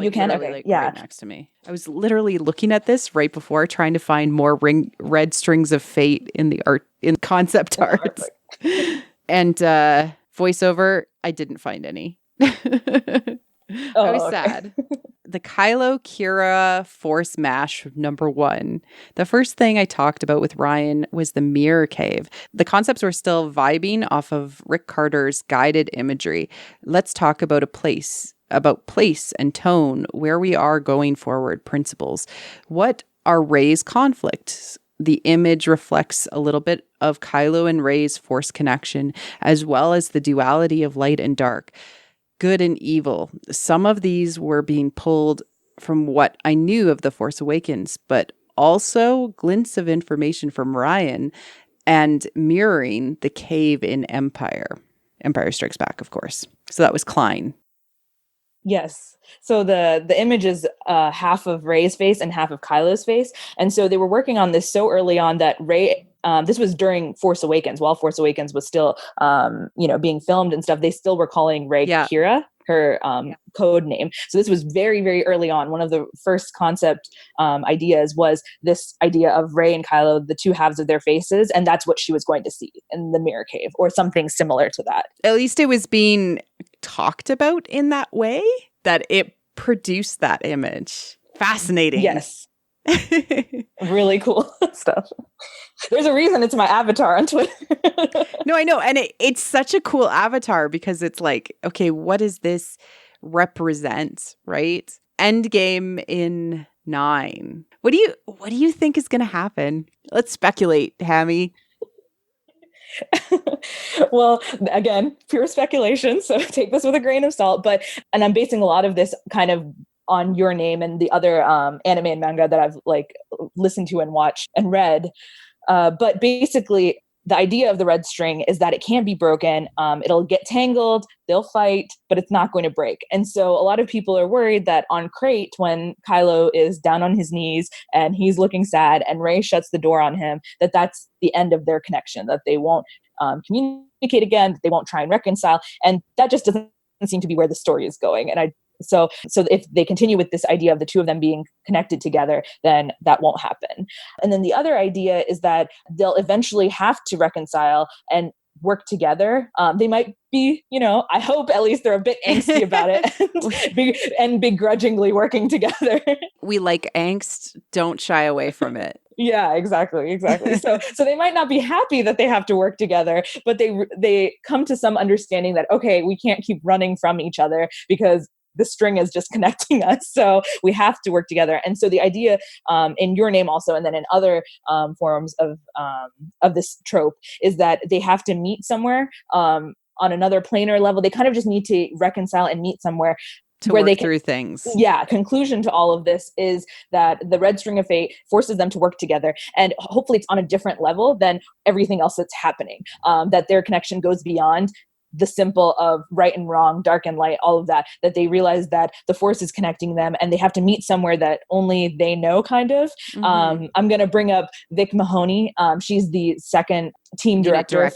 you can? Okay. Right next to me. I was literally looking at this right before, trying to find more red strings of fate in the art, in concept art. And voiceover, I didn't find any. I was sad. The Kylo Kira Force Mash #1. The first thing I talked about with Ryan was the mirror cave. The concepts were still vibing off of Rick Carter's guided imagery. Let's talk about place and tone, where we are going forward, principles. What are Rey's conflicts? The image reflects a little bit of Kylo and Rey's Force connection, as well as the duality of light and dark, good and evil. Some of these were being pulled from what I knew of The Force Awakens, but also glints of information from Ryan and mirroring the cave in Empire Strikes Back, of course. So that was Klein. Yes. So the image is half of Rey's face and half of Kylo's face. And so they were working on this so early on that Rey, this was during Force Awakens, while Force Awakens was still, being filmed and stuff. They still were calling Rey Kira. her code name. So this was very, very early on. One of the first concept ideas was this idea of Rey and Kylo, the two halves of their faces, and that's what she was going to see in the mirror cave, or something similar to that. At least it was being talked about in that way, that it produced that image. Fascinating. Yes. Really cool stuff. There's a reason it's my avatar on Twitter. No, I know. And it's such a cool avatar because it's like, okay, what does this represent, right? Endgame in 9. What do you think is going to happen? Let's speculate, Hammy. Well, again, pure speculation, so take this with a grain of salt. And I'm basing a lot of this kind of on Your Name and the other anime and manga that I've like listened to and watched and read. But basically, the idea of the red string is that it can't be broken. It'll get tangled, they'll fight, but it's not going to break. And so a lot of people are worried that on Crate, when Kylo is down on his knees and he's looking sad and Rey shuts the door on him, that's the end of their connection, that they won't communicate again, that they won't try and reconcile. And that just doesn't seem to be where the story is going. And so if they continue with this idea of the two of them being connected together, then that won't happen. And then the other idea is that they'll eventually have to reconcile and work together. They might be, I hope at least they're a bit angsty about it and begrudgingly working together. We like angst, don't shy away from it. Yeah, exactly. So they might not be happy that they have to work together, but they come to some understanding that, okay, we can't keep running from each other because the string is just connecting us. So we have to work together. And so the idea in Your Name also, and then in other forms of this trope, is that they have to meet somewhere on another planar level. They kind of just need to reconcile and meet somewhere to where work through things. Yeah. Conclusion to all of this is that the red string of fate forces them to work together. And hopefully it's on a different level than everything else that's happening, that their connection goes beyond the simple of right and wrong, dark and light, all of that they realize that the force is connecting them and they have to meet somewhere that only they know, kind of. Mm-hmm. I'm going to bring up Vic Mahoney. She's the second team director.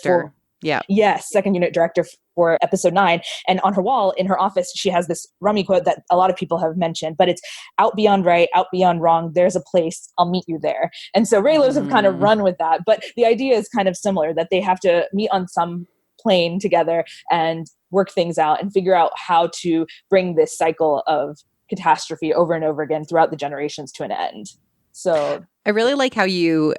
Second unit director for episode 9. And on her wall in her office, she has this rummy quote that a lot of people have mentioned, but it's out beyond right, out beyond wrong. There's a place, I'll meet you there. And so Reylos have kind of run with that. But the idea is kind of similar, that they have to meet on some plane together and work things out and figure out how to bring this cycle of catastrophe over and over again throughout the generations to an end. So I really like how you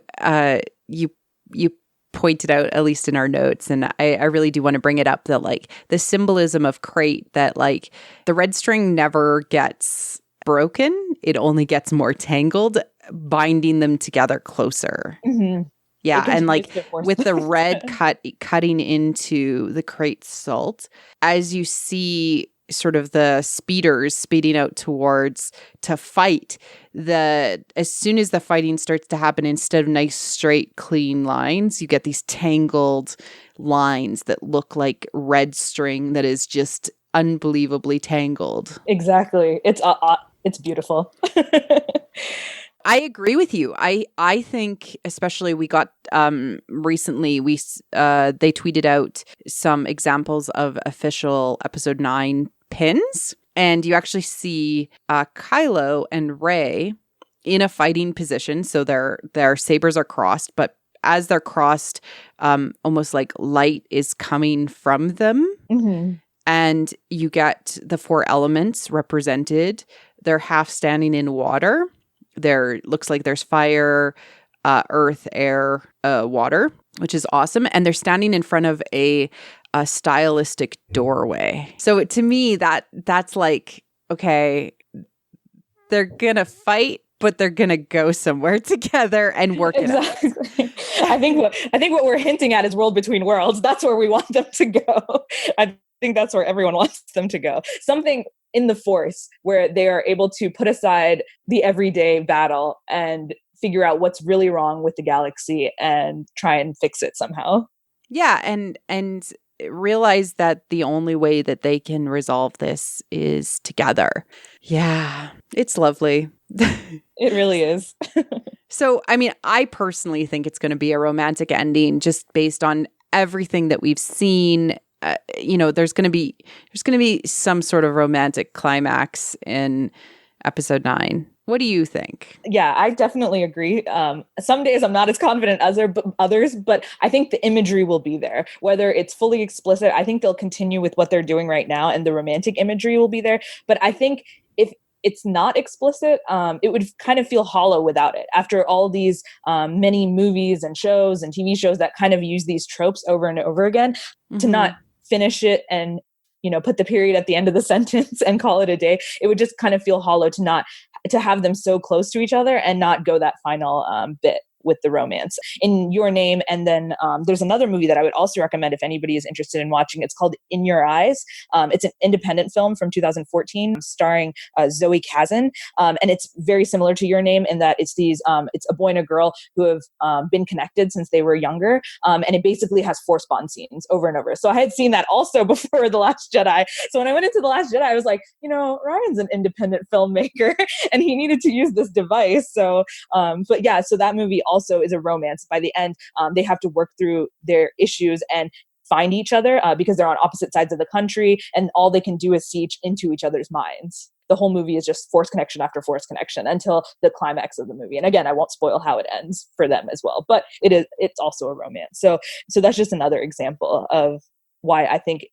pointed out, at least in our notes, and I really do want to bring it up, that like the symbolism of Crate, that like the red string never gets broken, it only gets more tangled, binding them together closer. Mm-hmm. Yeah, and like with the red cutting into the Crate salt, as you see sort of the speeders speeding out to fight, as soon as the fighting starts to happen, instead of nice straight clean lines, you get these tangled lines that look like red string that is just unbelievably tangled. Exactly. It's beautiful. I agree with you. I think, especially, we got recently, they tweeted out some examples of official episode 9 pins, and you actually see Kylo and Rey in a fighting position. So their sabers are crossed, but as they're crossed, almost like light is coming from them. Mm-hmm. And you get the 4 elements represented. They're half standing in water. There looks like there's fire, earth, air, water, which is awesome. And they're standing in front of a stylistic doorway. So to me, that's like, okay, they're gonna fight, but they're gonna go somewhere together and work it out. I think what we're hinting at is World Between Worlds. That's where we want them to go. I think that's where everyone wants them to go. Something in the Force where they are able to put aside the everyday battle and figure out what's really wrong with the galaxy and try and fix it somehow. Yeah, and realize that the only way that they can resolve this is together. Yeah, it's lovely. It really is. So, I mean, I personally think it's going to be a romantic ending just based on everything that we've seen there's going to be some sort of romantic climax in episode 9. What do you think? Yeah, I definitely agree. Some days I'm not as confident as others, but I think the imagery will be there. Whether it's fully explicit, I think they'll continue with what they're doing right now, and the romantic imagery will be there. But I think if it's not explicit, it would kind of feel hollow without it. After all these many movies and shows and TV shows that kind of use these tropes over and over again, to not finish it and put the period at the end of the sentence and call it a day, it would just kind of feel hollow to have them so close to each other and not go that final bit with the romance. In Your Name, and then there's another movie that I would also recommend if anybody is interested in watching. It's called In Your Eyes. It's an independent film from 2014 starring Zoe Kazan, and it's very similar to Your Name in that it's a boy and a girl who have been connected since they were younger, and it basically has force bond scenes over and over. So I had seen that also before The Last Jedi. So when I went into The Last Jedi, I was like, Ryan's an independent filmmaker and he needed to use this device. So, but yeah, so that movie also is a romance. By the end, they have to work through their issues and find each other because they're on opposite sides of the country, and all they can do is see into each other's minds. The whole movie is just force connection after force connection until the climax of the movie. And again, I won't spoil how it ends for them as well, but it's also a romance. So that's just another example of why I think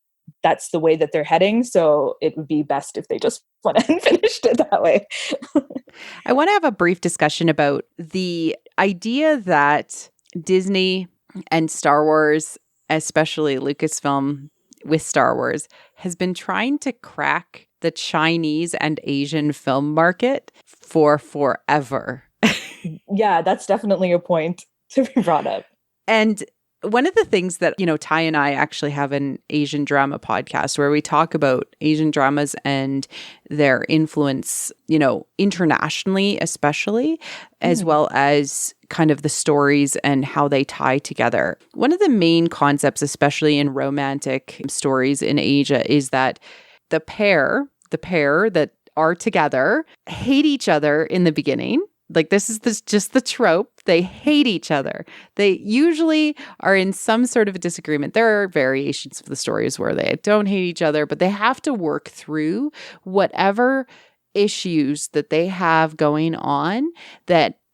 that's the way that they're heading. So it would be best if they just went and finished it that way. I want to have a brief discussion about the idea that Disney and Star Wars, especially Lucasfilm with Star Wars, has been trying to crack the Chinese and Asian film market for forever. Yeah, that's definitely a point to be brought up. And one of the things that, Ty and I actually have an Asian drama podcast where we talk about Asian dramas and their influence, internationally, especially, as well as kind of the stories and how they tie together. One of the main concepts, especially in romantic stories in Asia, is that the pair that are together hate each other in the beginning. Like this is just the trope. They hate each other. They usually are in some sort of a disagreement. There are variations of the stories where they don't hate each other, but they have to work through whatever issues that they have going on,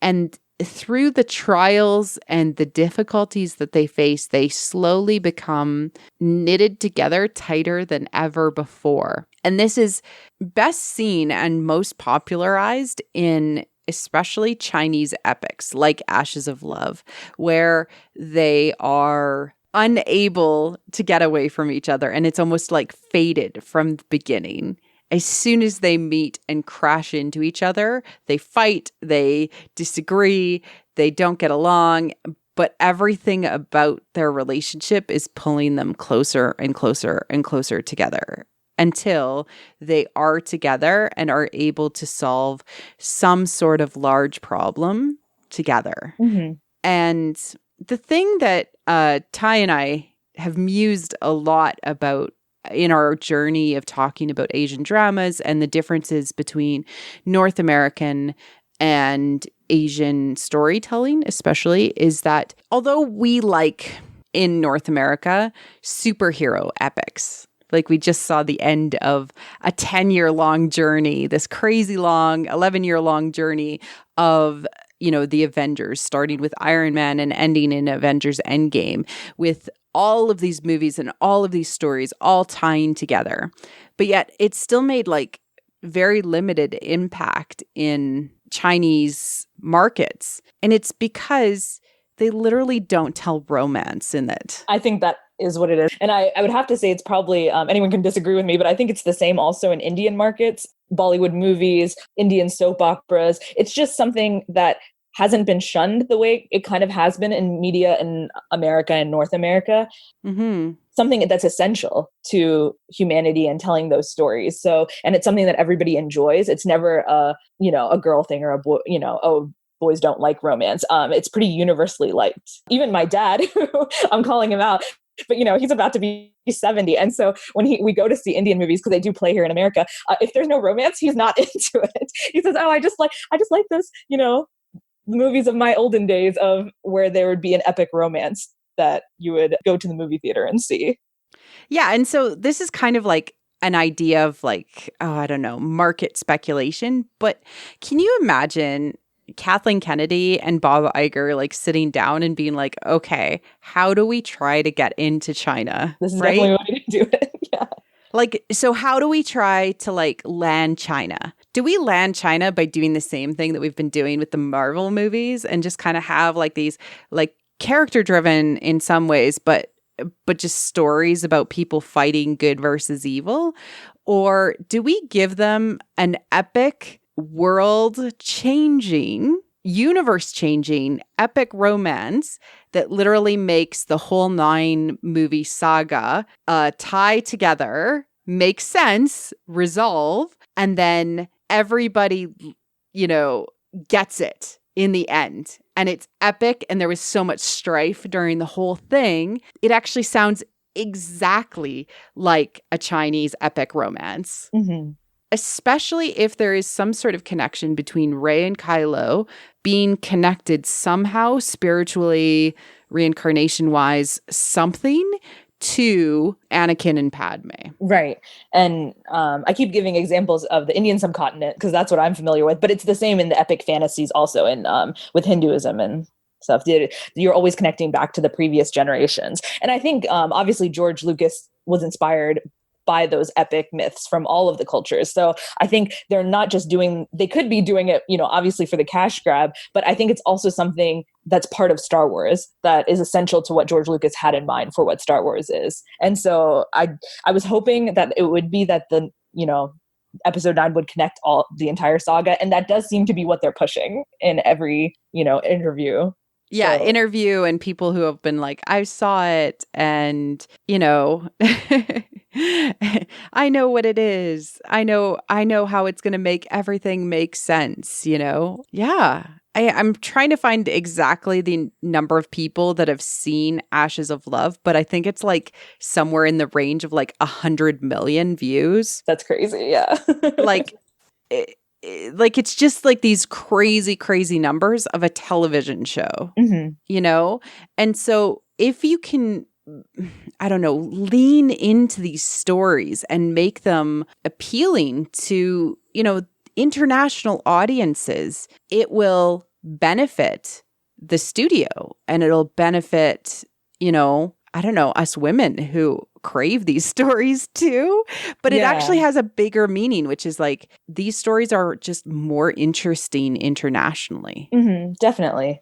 and through the trials and the difficulties that they face, they slowly become knitted together tighter than ever before. And this is best seen and most popularized in especially Chinese epics like Ashes of Love, where they are unable to get away from each other. And it's almost like fated from the beginning. As soon as they meet and crash into each other, they fight, they disagree, they don't get along, but everything about their relationship is pulling them closer and closer and closer together until they are together and are able to solve some sort of large problem together. Mm-hmm. And the thing that Ty and I have mused a lot about in our journey of talking about Asian dramas and the differences between North American and Asian storytelling, especially, is that although we like in North America superhero epics, like we just saw the end of a 10-year-long journey, this crazy long 11-year-long journey of, the Avengers, starting with Iron Man and ending in Avengers Endgame, with all of these movies and all of these stories all tying together. But yet it still made like very limited impact in Chinese markets. And it's because they literally don't tell romance in it. I think that is what it is. And I would have to say it's probably, anyone can disagree with me, but I think it's the same also in Indian markets, Bollywood movies, Indian soap operas. It's just something that hasn't been shunned the way it kind of has been in media in America and North America. Mm-hmm. Something that's essential to humanity and telling those stories. So, and it's something that everybody enjoys. It's never a girl thing or a boy, boys don't like romance. It's pretty universally liked. Even my dad, who I'm calling him out, but he's about to be 70. And so when we go to see Indian movies, because they do play here in America, if there's no romance, he's not into it. He says, "Oh, I just like this, movies of my olden days of where there would be an epic romance that you would go to the movie theater and see." Yeah. And so this is kind of like an idea of like, oh, I don't know, market speculation. But can you imagine Kathleen Kennedy and Bob Iger like sitting down and being like, okay, how do we try to get into China? This is definitely Right? a way to do it. Yeah. Like, so how do we try to like land China? Do we land China by doing the same thing that we've been doing with the Marvel movies and just kind of have like these like character driven in some ways, but just stories about people fighting good versus evil? Or do we give them an epic, world changing, universe changing, epic romance that literally makes the whole 9 movie saga tie together, make sense, resolve, and then everybody, gets it in the end? And it's epic, and there was so much strife during the whole thing. It actually sounds exactly like a Chinese epic romance. Mm-hmm. Especially if there is some sort of connection between Rey and Kylo being connected somehow spiritually, reincarnation wise, something to Anakin and Padme. Right. And I keep giving examples of the Indian subcontinent because that's what I'm familiar with, but it's the same in the epic fantasies also in with Hinduism and stuff. You're always connecting back to the previous generations. And I think obviously George Lucas was inspired by those epic myths from all of the cultures. So I think they could be doing it, obviously for the cash grab, but I think it's also something that's part of Star Wars that is essential to what George Lucas had in mind for what Star Wars is. And so I was hoping that it would be that episode 9 would connect the entire saga. And that does seem to be what they're pushing in every, interview. Yeah, So, interview and people who have been like, I saw it and, I know what it is. I know how it's going to make everything make sense, Yeah. I'm trying to find exactly the number of people that have seen Ashes of Love, but I think it's like somewhere in the range of like 100 million views. that's crazy. Yeah. Like, like it's just like these crazy numbers of a television show, Mm-hmm. And so if you can, I don't know, lean into these stories and make them appealing to, international audiences, it will benefit the studio and it'll benefit, I don't know, us women who crave these stories too. But it actually has a bigger meaning, which is like these stories are just more interesting internationally. Mm-hmm. Definitely.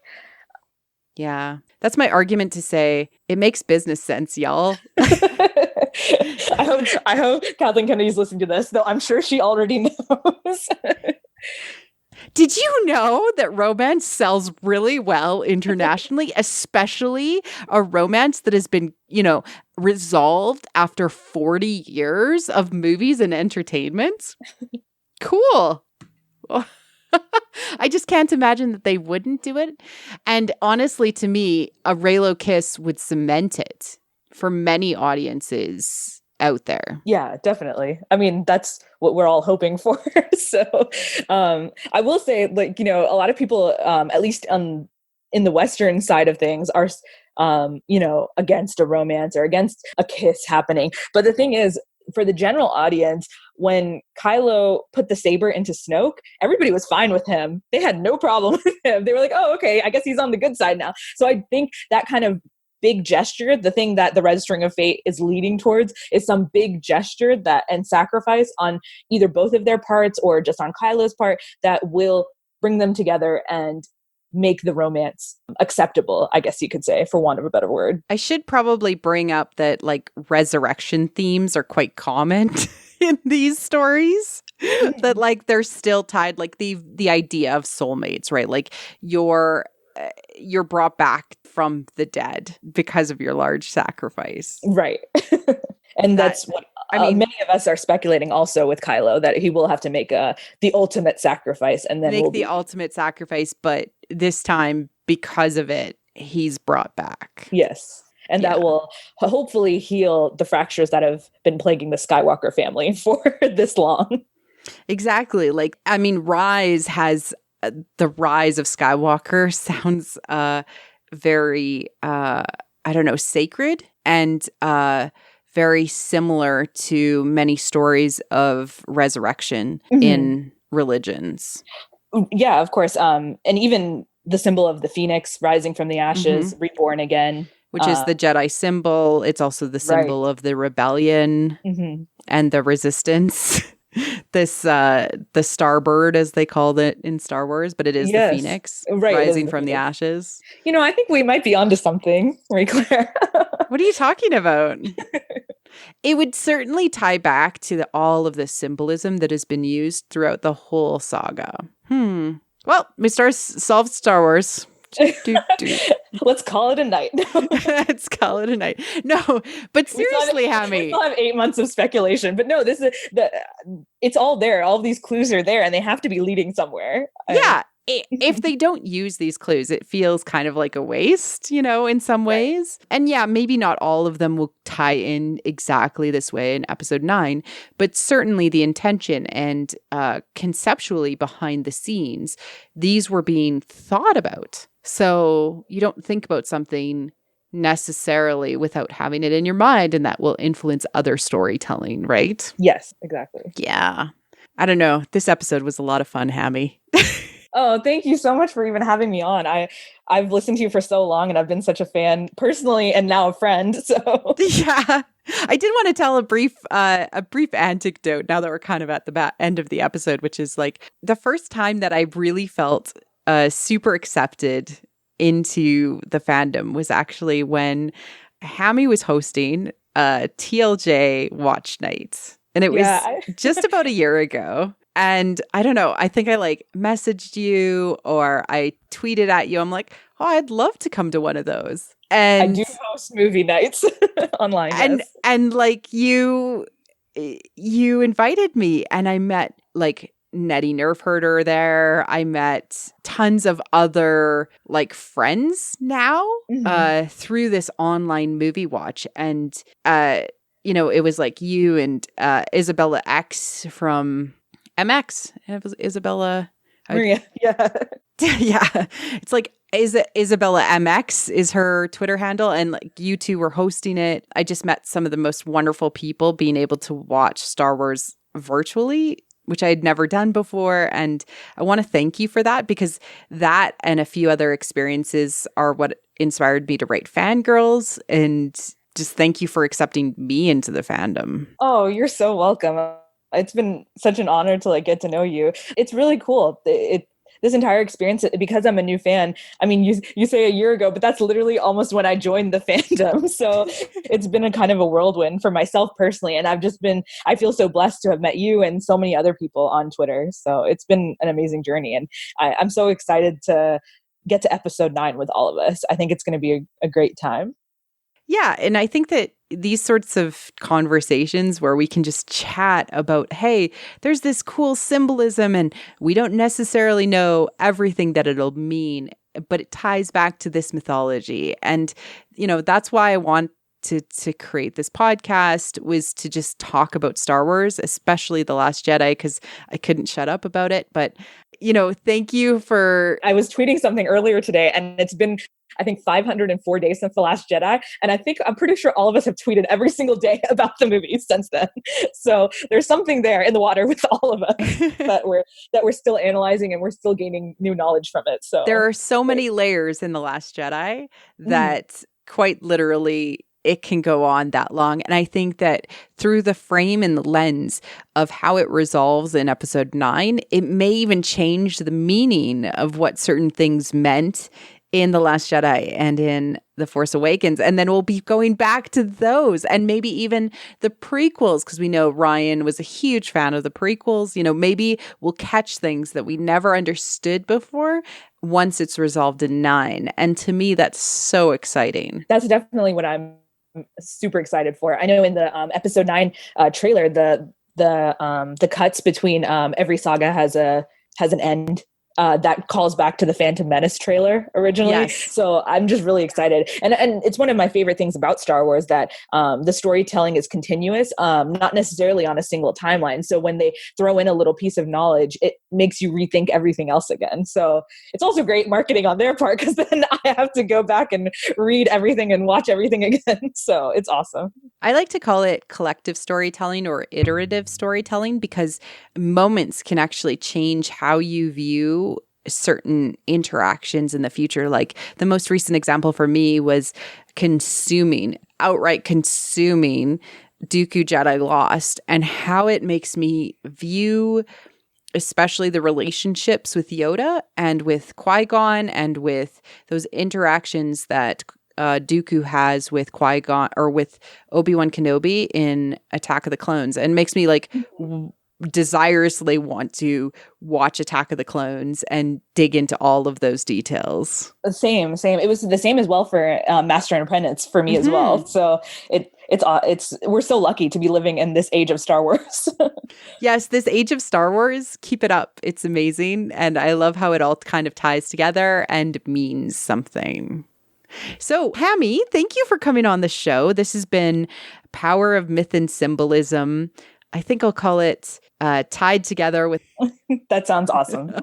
Yeah. That's my argument to say it makes business sense, y'all. I hope Kathleen Kennedy's listening to this, though I'm sure she already knows. Did you know that romance sells really well internationally, especially a romance that has been, resolved after 40 years of movies and entertainment? Cool. I just can't imagine that they wouldn't do it. And honestly, to me, a Reylo kiss would cement it for many audiences out there. Yeah, definitely. I mean, that's what we're all hoping for. So I will say, like, a lot of people, at least in the Western side of things, are, against a romance or against a kiss happening. But the thing is, for the general audience, when Kylo put the saber into Snoke, everybody was fine with him. They had no problem with him. They were like, oh, okay, I guess he's on the good side now. So I think that kind of big gesture, the thing that the Red String of Fate is leading towards, is some big gesture and sacrifice on either both of their parts or just on Kylo's part that will bring them together and make the romance acceptable, I guess you could say, for want of a better word. I should probably bring up that like resurrection themes are quite common in these stories. That like they're still tied, like the idea of soulmates, right? Like you're brought back from the dead because of your large sacrifice. Right. And that's what many of us are speculating also with Kylo, that he will have to make the ultimate sacrifice and then make the ultimate sacrifice, but this time because of it, he's brought back. Yes. And that will hopefully heal the fractures that have been plaguing the Skywalker family for this long. Exactly. Like, I mean, Rise has the rise of Skywalker sounds very, I don't know, sacred and very similar to many stories of resurrection Mhm. in religions. Yeah, of course. And even the symbol of the phoenix rising from the ashes, reborn again. Which is the Jedi symbol. It's also the Right. symbol of the rebellion and the resistance. This the starbird, as they called it in Star Wars, but it is the Yes. phoenix Right. It is rising the from the phoenix. ashes. I think we might be onto something, Marie Claire. What are you talking about? It would certainly tie back to all of the symbolism that has been used throughout the whole saga. Well, we solved Star Wars. Let's call it a night. Let's call it a night. No, but seriously, Hammy. We still have 8 months of speculation, but no, this is it's all there. All of these clues are there and they have to be leading somewhere. Yeah. If they don't use these clues, it feels kind of like a waste, in some ways. And yeah, maybe not all of them will tie in exactly this way in episode 9, but certainly the intention and conceptually behind the scenes, these were being thought about. So you don't think about something necessarily without having it in your mind, and that will influence other storytelling, right? Yes, exactly. Yeah. I don't know. This episode was a lot of fun, Hammy. Oh, thank you so much for even having me on. I've listened to you for so long and I've been such a fan personally and now a friend. So yeah. I did want to tell a brief anecdote now that we're kind of at the end of the episode, which is like the first time that I really felt super accepted into the fandom was actually when Hammy was hosting TLJ Watch Night. And it was just about a year ago. And I don't know, I think I like messaged you or I tweeted at you. I'm like, oh, I'd love to come to one of those. And I do host movie nights online. And like you invited me and I met like Nettie Nerf Herder there. I met tons of other like friends now through this online movie watch. And it was like you and Isabella X from MX. It was Isabella. Maria, yeah. Yeah. It's like Isabella MX is her Twitter handle. And like you two were hosting it. I just met some of the most wonderful people being able to watch Star Wars virtually, which I had never done before. And I want to thank you for that, because that and a few other experiences are what inspired me to write Fangirls. And just thank you for accepting me into the fandom. Oh, you're so welcome. It's been such an honor to like get to know you. It's really cool. This entire experience, because I'm a new fan. I mean, you say a year ago, but that's literally almost when I joined the fandom. So it's been a kind of a whirlwind for myself personally. And I feel so blessed to have met you and so many other people on Twitter. So it's been an amazing journey. And I'm so excited to get to episode 9 with all of us. I think it's going to be a great time. Yeah. And I think that these sorts of conversations where we can just chat about, hey, there's this cool symbolism and we don't necessarily know everything that it'll mean, but it ties back to this mythology. And, that's why I want to create this podcast, was to just talk about Star Wars, especially The Last Jedi, because I couldn't shut up about it. But, thank you for... I was tweeting something earlier today and it's been, I think, 504 days since The Last Jedi. And I'm pretty sure all of us have tweeted every single day about the movies since then. So there's something there in the water with all of us that we're still analyzing and we're still gaining new knowledge from it. So there are so many layers in The Last Jedi that quite literally it can go on that long. And I think that through the frame and the lens of how it resolves in episode 9, it may even change the meaning of what certain things meant in The Last Jedi and in The Force Awakens. And then we'll be going back to those and maybe even the prequels, because we know Ryan was a huge fan of the prequels. Maybe we'll catch things that we never understood before once it's resolved in 9. And to me, that's so exciting. That's definitely what I'm super excited for. I know in the episode 9 trailer, the cuts between every saga has an end. that calls back to the Phantom Menace trailer originally. Yes. So I'm just really excited. And it's one of my favorite things about Star Wars that the storytelling is continuous, not necessarily on a single timeline. So when they throw in a little piece of knowledge, it makes you rethink everything else again. So it's also great marketing on their part, because then I have to go back and read everything and watch everything again. So it's awesome. I like to call it collective storytelling or iterative storytelling, because moments can actually change how you view certain interactions in the future. Like the most recent example for me was outright consuming Dooku Jedi Lost, and how it makes me view especially the relationships with Yoda and with Qui-Gon, and with those interactions that Dooku has with Qui-Gon or with Obi-Wan Kenobi in Attack of the Clones, and makes me like desirously want to watch Attack of the Clones and dig into all of those details. Same. It was the same as well for Master and Apprentice for me as well. So it's we're so lucky to be living in this age of Star Wars. Yes, this age of Star Wars, keep it up. It's amazing. And I love how it all kind of ties together and means something. So, Hammy, thank you for coming on the show. This has been Power of Myth and Symbolism. I think I'll call it Tied Together with... That sounds awesome.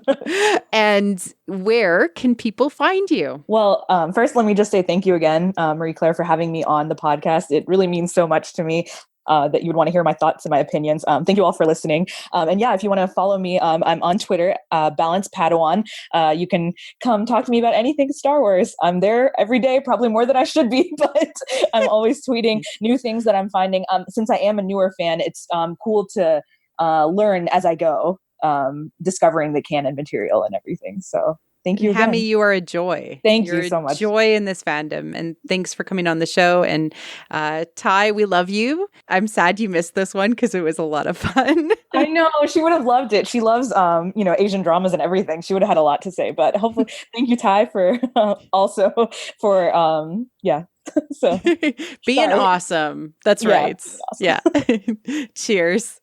And where can people find you? Well, first, let me just say thank you again, Marie-Claire, for having me on the podcast. It really means so much to me that you would want to hear my thoughts and my opinions. Thank you all for listening. And yeah, if you want to follow me, I'm on Twitter, Balance Padawan. You can come talk to me about anything Star Wars. I'm there every day, probably more than I should be, but I'm always tweeting new things that I'm finding. Since I am a newer fan, it's cool to learn as I go, discovering the canon material and everything. So thank you again. Hammy, you are a joy. Thank you so much. Joy in this fandom. And thanks for coming on the show. And Ty, we love you. I'm sad you missed this one because it was a lot of fun. I know. She would have loved it. She loves, Asian dramas and everything. She would have had a lot to say. But hopefully, thank you, Ty, for also for, So being awesome. That's right. Awesome. Yeah. Cheers.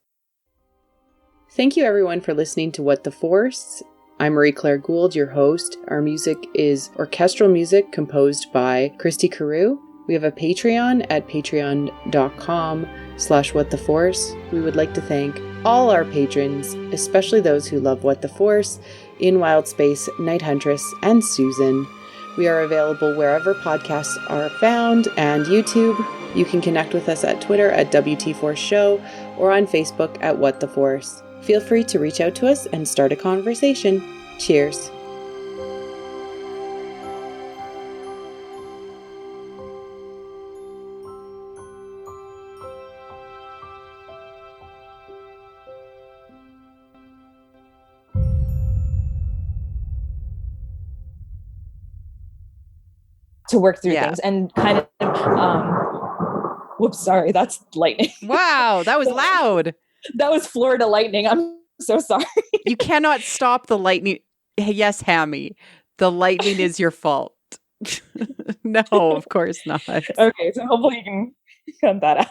Thank you, everyone, for listening to What the Force. I'm Marie-Claire Gould, your host. Our music is orchestral music composed by Christy Carew. We have a Patreon at patreon.com/whattheforce. We would like to thank all our patrons, especially those who love What the Force, In Wild Space, Night Huntress, and Susan. We are available wherever podcasts are found and YouTube. You can connect with us at Twitter at WT Force Show or on Facebook at What the Force. Feel free to reach out to us and start a conversation. Cheers. To work through things and kind of, whoops, sorry, that's lightning. Wow, that was loud. That was Florida lightning. I'm so sorry. You cannot stop the lightning. Yes, Hammy, the lightning is your fault. No, of course not. Okay, so hopefully you can cut that out.